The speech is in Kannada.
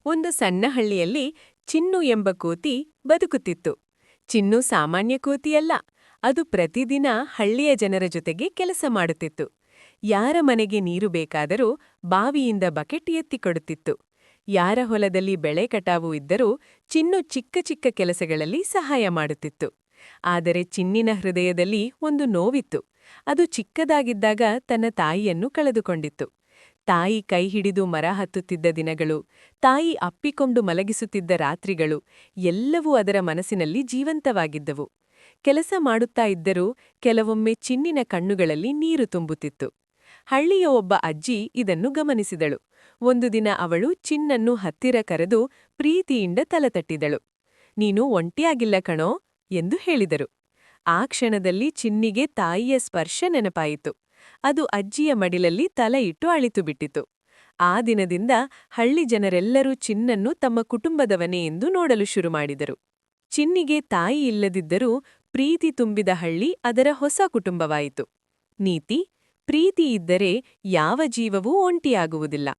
ಒಂದು ಸಣ್ಣ ಹಳ್ಳಿಯಲ್ಲಿ ಚಿನ್ನು ಎಂಬ ಕೋತಿ ಬದುಕುತ್ತಿತ್ತು. ಚಿನ್ನು ಸಾಮಾನ್ಯ ಕೋತಿಯಲ್ಲ. ಅದು ಪ್ರತಿದಿನ ಹಳ್ಳಿಯ ಜನರ ಜೊತೆಗೆ ಕೆಲಸ ಮಾಡುತ್ತಿತ್ತು. ಯಾರ ಮನೆಗೆ ನೀರು ಬೇಕಾದರೂ ಬಾವಿಯಿಂದ ಬಕೆಟ್ ಎತ್ತಿಕೊಡುತ್ತಿತ್ತು. ಯಾರ ಹೊಲದಲ್ಲಿ ಬೆಳೆ ಕಟಾವು ಇದ್ದರೂ ಚಿನ್ನು ಚಿಕ್ಕ ಚಿಕ್ಕ ಕೆಲಸಗಳಲ್ಲಿ ಸಹಾಯ ಮಾಡುತ್ತಿತ್ತು. ಆದರೆ ಚಿನ್ನಿನ ಹೃದಯದಲ್ಲಿ ಒಂದು ನೋವಿತ್ತು. ಅದು ಚಿಕ್ಕದಾಗಿದ್ದಾಗ ತನ್ನ ತಾಯಿಯನ್ನು ಕಳೆದುಕೊಂಡಿತ್ತು. ತಾಯಿ ಕೈ ಹಿಡಿದು ಮರ ಹತ್ತುತ್ತಿದ್ದ ದಿನಗಳು, ತಾಯಿ ಅಪ್ಪಿಕೊಂಡು ಮಲಗಿಸುತ್ತಿದ್ದ ರಾತ್ರಿಗಳು ಎಲ್ಲವೂ ಅದರ ಮನಸ್ಸಿನಲ್ಲಿ ಜೀವಂತವಾಗಿದ್ದವು. ಕೆಲಸ ಮಾಡುತ್ತಾ ಇದ್ದರೂ ಕೆಲವೊಮ್ಮೆ ಚಿನ್ನಿನ ಕಣ್ಣುಗಳಲ್ಲಿ ನೀರು ತುಂಬುತ್ತಿತ್ತು. ಹಳ್ಳಿಯ ಒಬ್ಬ ಅಜ್ಜಿ ಇದನ್ನು ಗಮನಿಸಿದಳು. ಒಂದು ದಿನ ಅವಳು ಚಿನ್ನನ್ನು ಹತ್ತಿರ ಕರೆದು ಪ್ರೀತಿಯಿಂದ ತಲೆತಟ್ಟಿದಳು. ನೀನು ಒಂಟಿಯಾಗಿಲ್ಲ ಕಣೋ ಎಂದು ಹೇಳಿದರು. ಆ ಕ್ಷಣದಲ್ಲಿ ಚಿನ್ನಿಗೆ ತಾಯಿಯ ಸ್ಪರ್ಶ ನೆನಪಾಯಿತು. ಅದು ಅಜ್ಜಿಯ ಮಡಿಲಲ್ಲಿ ತಲೆ ಇಟ್ಟು ಅಳಿತುಬಿಟ್ಟಿತು. ಆ ದಿನದಿಂದ ಹಳ್ಳಿ ಜನರೆಲ್ಲರೂ ಚಿನ್ನನ್ನು ತಮ್ಮ ಕುಟುಂಬದವನೇ ಎಂದು ನೋಡಲು ಶುರುಮಾಡಿದರು. ಚಿನ್ನಿಗೆ ತಾಯಿ ಇಲ್ಲದಿದ್ದರೂ ಪ್ರೀತಿ ತುಂಬಿದ ಹಳ್ಳಿ ಅದರ ಹೊಸ ಕುಟುಂಬವಾಯಿತು. ನೀತಿ: ಪ್ರೀತಿ ಇದ್ದರೆ ಯಾವ ಜೀವವೂ ಒಂಟಿಯಾಗುವುದಿಲ್ಲ.